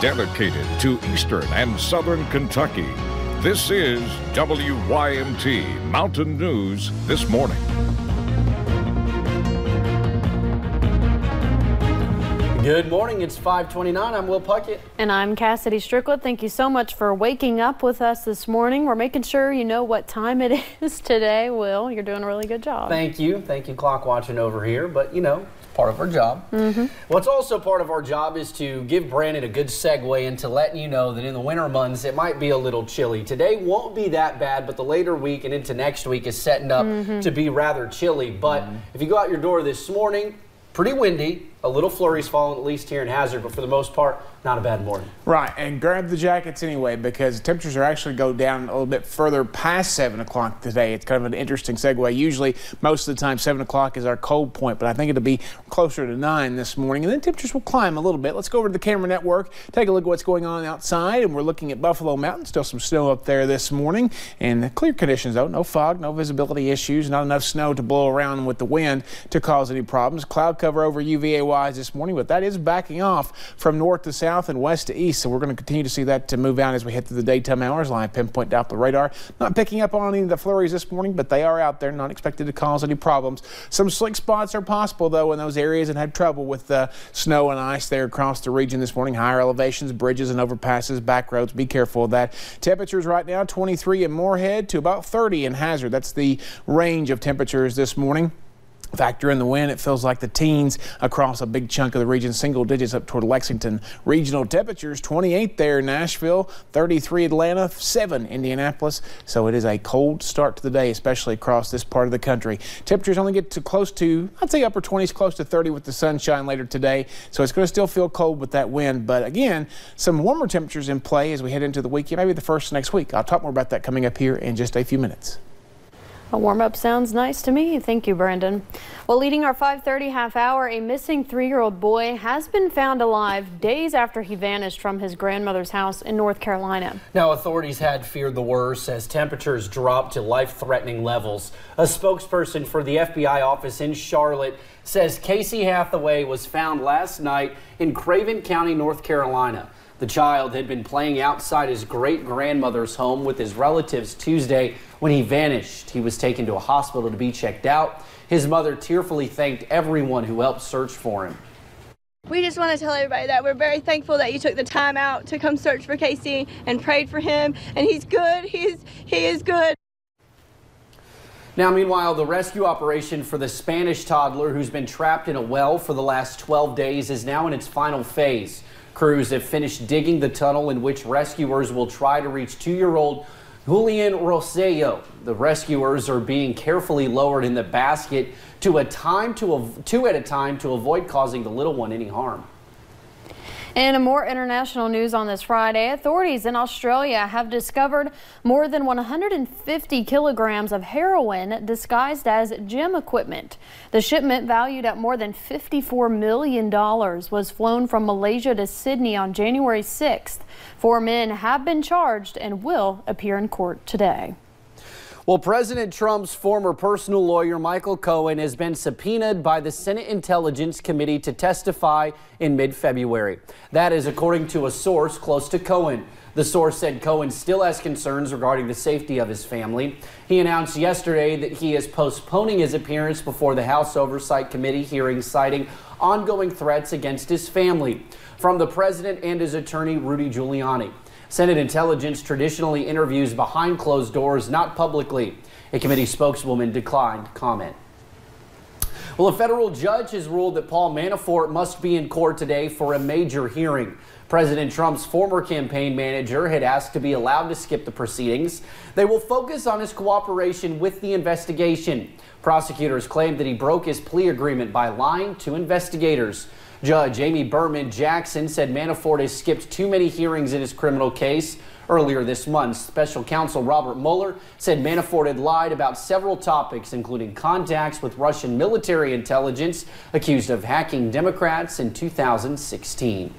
dedicated to Eastern and Southern Kentucky. This is WYMT Mountain News This Morning. Good morning, it's 5:29. I'm Will Puckett. And I'm Cassidy Strickland. Thank you so much for waking up with us this morning. We're making sure you know what time it is today, Will. You're doing a really good job. Thank you. Thank you, clock watching over here. But, you know, it's part of our job. What's also part of our job is to give Brandon a good segue into letting you know that in the winter months, it might be a little chilly. Today won't be that bad, but the later week and into next week is setting up to be rather chilly. But if you go out your door this morning, pretty windy. A little flurries falling, at least here in Hazard, but for the most part, not a bad morning. Right, and grab the jackets anyway, because temperatures are actually go down a little bit further past 7 o'clock today. It's kind of an interesting segue. Usually, most of the time, 7 o'clock is our cold point, but I think it'll be closer to 9 this morning, and then temperatures will climb a little bit. Let's go over to the camera network, take a look at what's going on outside, and we're looking at Buffalo Mountain. Still some snow up there this morning, and clear conditions, though. No fog, no visibility issues, not enough snow to blow around with the wind to cause any problems. Cloud cover over UVA-wise this morning, but that is backing off from north to south and west to east, so we're going to continue to see that to move out as we head through the daytime hours. Live pinpoint Doppler radar not picking up on any of the flurries this morning, but they are out there, not expected to cause any problems. Some slick spots are possible though in those areas and had trouble with snow and ice there across the region this morning. Higher elevations, bridges and overpasses, back roads, be careful of that. Temperatures right now 23 in Moorhead to about 30 in Hazard. That's the range of temperatures this morning. Factor in the wind, it feels like the teens across a big chunk of the region, single digits up toward Lexington. Regional temperatures 28 there in Nashville, 33 Atlanta, 7 Indianapolis. So it is a cold start to the day, especially across this part of the country. Temperatures only get to close to, I'd say upper 20s, close to 30 with the sunshine later today. So it's going to still feel cold with that wind. But again, some warmer temperatures in play as we head into the weekend, maybe the first next week. I'll talk more about that coming up here in just a few minutes. A warm-up sounds nice to me. Thank you, Brandon. Well, leading our 5:30 half hour, a missing 3-year-old boy has been found alive days after he vanished from his grandmother's house in North Carolina. Now, authorities had feared the worst as temperatures dropped to life-threatening levels. A spokesperson for the FBI office in Charlotte says Casey Hathaway was found last night in Craven County, North Carolina. The child had been playing outside his great-grandmother's home with his relatives Tuesday when he vanished. He was taken to a hospital to be checked out. His mother tearfully thanked everyone who helped search for him. We just want to tell everybody that we're very thankful that you took the time out to come search for Casey and prayed for him. And he's good. He is good. Now, meanwhile, the rescue operation for the Spanish toddler who's been trapped in a well for the last 12 days is now in its final phase. Crews have finished digging the tunnel in which rescuers will try to reach 2-year-old Julian Rosello. The rescuers are being carefully lowered in the basket two at a time to avoid causing the little one any harm. And more international news on this Friday. Authorities in Australia have discovered more than 150 kilograms of heroin disguised as gym equipment. The shipment, valued at more than $54 million, was flown from Malaysia to Sydney on January 6th. 4 men have been charged and will appear in court today. Well, President Trump's former personal lawyer, Michael Cohen, has been subpoenaed by the Senate Intelligence Committee to testify in mid-February. That is according to a source close to Cohen. The source said Cohen still has concerns regarding the safety of his family. He announced yesterday that he is postponing his appearance before the House Oversight Committee hearing, citing ongoing threats against his family from the president and his attorney, Rudy Giuliani. Senate Intelligence traditionally interviews behind closed doors, not publicly. A committee spokeswoman declined comment. Well, a federal judge has ruled that Paul Manafort must be in court today for a major hearing. President Trump's former campaign manager had asked to be allowed to skip the proceedings. They will focus on his cooperation with the investigation. Prosecutors claimed that he broke his plea agreement by lying to investigators. Judge Amy Berman Jackson said Manafort has skipped too many hearings in his criminal case. Earlier this month, special counsel Robert Mueller said Manafort had lied about several topics, including contacts with Russian military intelligence, accused of hacking Democrats in 2016.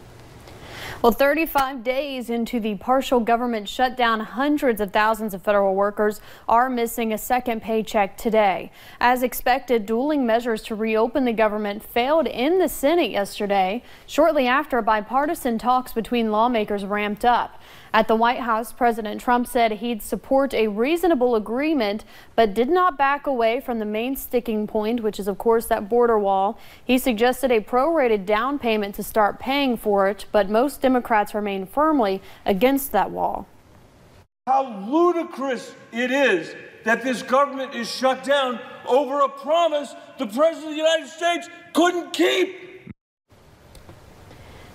Well, 35 days into the partial government shutdown, hundreds of thousands of federal workers are missing a second paycheck today. As expected, dueling measures to reopen the government failed in the Senate yesterday, shortly after bipartisan talks between lawmakers ramped up. At the White House, President Trump said he'd support a reasonable agreement, but did not back away from the main sticking point, which is, of course, that border wall. He suggested a prorated down payment to start paying for it, but most Democrats remain firmly against that wall. How ludicrous it is that this government is shut down over a promise the President of the United States couldn't keep.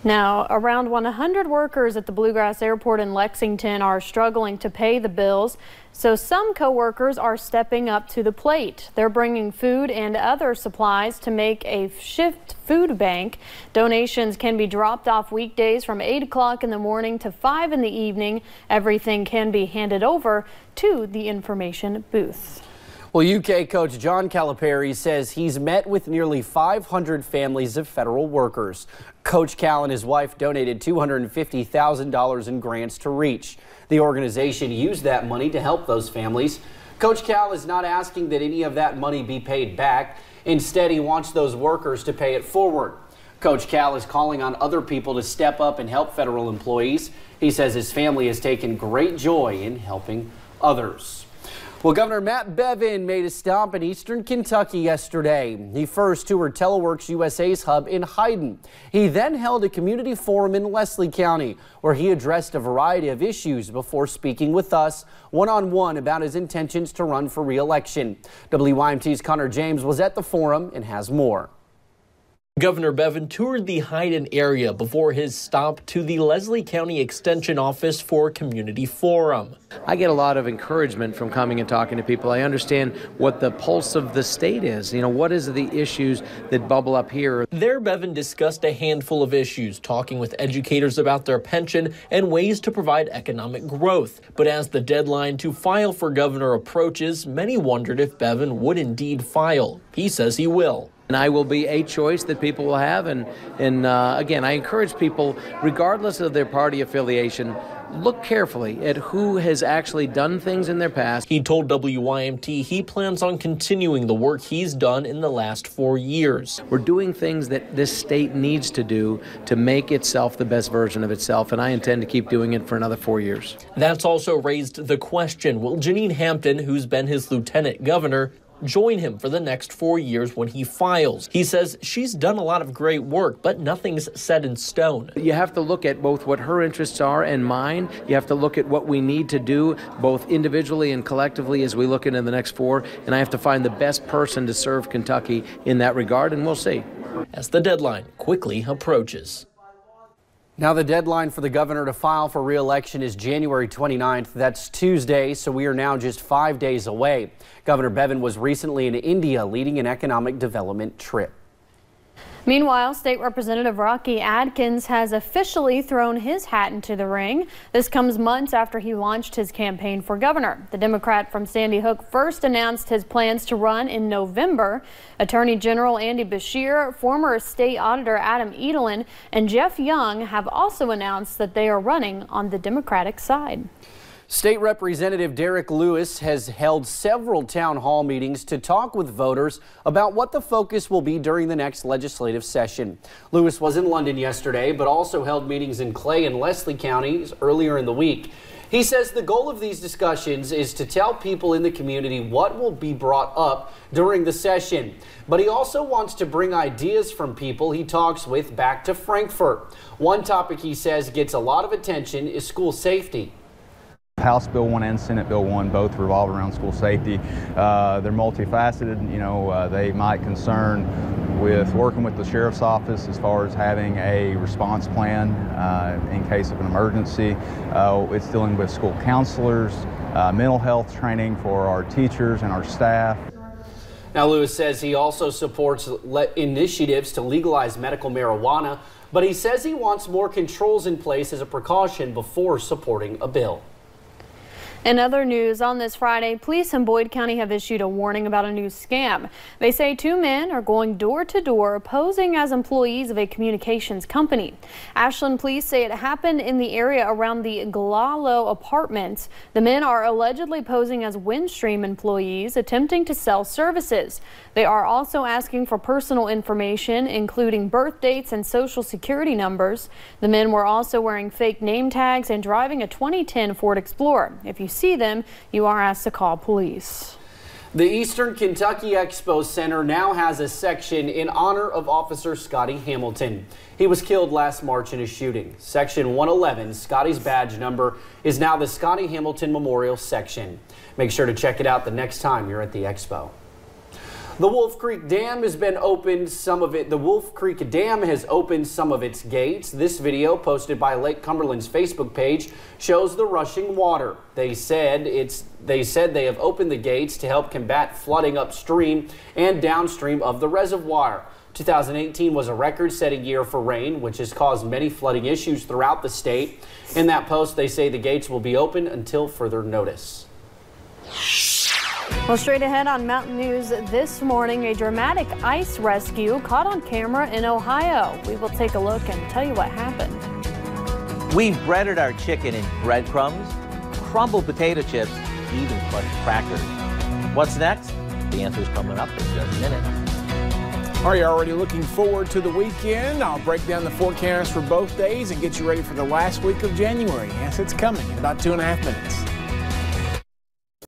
Now, around 100 workers at the Bluegrass Airport in Lexington are struggling to pay the bills, so some co-workers are stepping up to the plate. They're bringing food and other supplies to make a shift food bank. Donations can be dropped off weekdays from 8 o'clock in the morning to 5 in the evening. Everything can be handed over to the information booth. Well, UK coach John Calipari says he's met with nearly 500 families of federal workers. Coach Cal and his wife donated $250,000 in grants to Reach. The organization used that money to help those families. Coach Cal is not asking that any of that money be paid back. Instead, he wants those workers to pay it forward. Coach Cal is calling on other people to step up and help federal employees. He says his family has taken great joy in helping others. Well, Governor Matt Bevin made a stop in eastern Kentucky yesterday. He first toured Teleworks USA's hub in Hyden. He then held a community forum in Leslie County, where he addressed a variety of issues before speaking with us one-on-one about his intentions to run for re-election. WYMT's Connor James was at the forum and has more. Governor Bevin toured the Hyden area before his stop to the Leslie County Extension Office for Community Forum. I get a lot of encouragement from coming and talking to people. I understand what the pulse of the state is. You know, what is the issues that bubble up here? There, Bevin discussed a handful of issues, talking with educators about their pension and ways to provide economic growth. But as the deadline to file for governor approaches, many wondered if Bevin would indeed file. He says he will. And I will be a choice that people will have. And again, I encourage people, regardless of their party affiliation, look carefully at who has actually done things in their past. He told WYMT he plans on continuing the work he's done in the last 4 years. We're doing things that this state needs to do to make itself the best version of itself, and I intend to keep doing it for another 4 years. That's also raised the question, will Janine Hampton, who's been his lieutenant governor, join him for the next 4 years when he files? He says she's done a lot of great work, but nothing's set in stone. You have to look at both what her interests are and mine. You have to look at what we need to do, both individually and collectively, as we look into the next 4. And I have to find the best person to serve Kentucky in that regard, and we'll see. As the deadline quickly approaches. Now the deadline for the governor to file for re-election is January 29th. That's Tuesday, so we are now just 5 days away. Governor Bevin was recently in India leading an economic development trip. Meanwhile, State Representative Rocky Adkins has officially thrown his hat into the ring. This comes months after he launched his campaign for governor. The Democrat from Sandy Hook first announced his plans to run in November. Attorney General Andy Beshear, former state auditor Adam Edelin, and Jeff Young have also announced that they are running on the Democratic side. State Representative Derrick Lewis has held several town hall meetings to talk with voters about what the focus will be during the next legislative session. Lewis was in London yesterday, but also held meetings in Clay and Leslie counties earlier in the week. He says the goal of these discussions is to tell people in the community what will be brought up during the session. But he also wants to bring ideas from people he talks with back to Frankfort. One topic he says gets a lot of attention is school safety. House Bill 1 and Senate Bill 1 both revolve around school safety. They're multifaceted. You know, they might concern with working with the sheriff's office as far as having a response plan in case of an emergency. It's dealing with school counselors, mental health training for our teachers and our staff. Now, Lewis says he also supports initiatives to legalize medical marijuana, but he says he wants more controls in place as a precaution before supporting a bill. In other news, on this Friday, police in Boyd County have issued a warning about a new scam. They say 2 men are going door to door posing as employees of a communications company. Ashland police say it happened in the area around the Glalo apartments. The men are allegedly posing as Windstream employees attempting to sell services. They are also asking for personal information, including birth dates and social security numbers. The men were also wearing fake name tags and driving a 2010 Ford Explorer. If you see them, you are asked to call police. The Eastern Kentucky Expo Center now has a section in honor of Officer Scotty Hamilton. He was killed last March in a shooting. Section 111, Scotty's badge number, is now the Scotty Hamilton Memorial section. Make sure to check it out the next time you're at the expo. The Wolf Creek Dam has been opened The Wolf Creek Dam has opened some of its gates. This video, posted by Lake Cumberland's Facebook page, shows the rushing water. They said they have opened the gates to help combat flooding upstream and downstream of the reservoir. 2018 was a record-setting year for rain, which has caused many flooding issues throughout the state. In that post, they say the gates will be open until further notice. Well, straight ahead on Mountain News this morning, a dramatic ice rescue caught on camera in Ohio. We will take a look and tell you what happened. We've breaded our chicken in breadcrumbs, crumbled potato chips, even crushed crackers. What's next? The answer's coming up in just a minute. Are you already looking forward to the weekend? I'll break down the forecast for both days and get you ready for the last week of January. Yes, it's coming in about 2.5 minutes.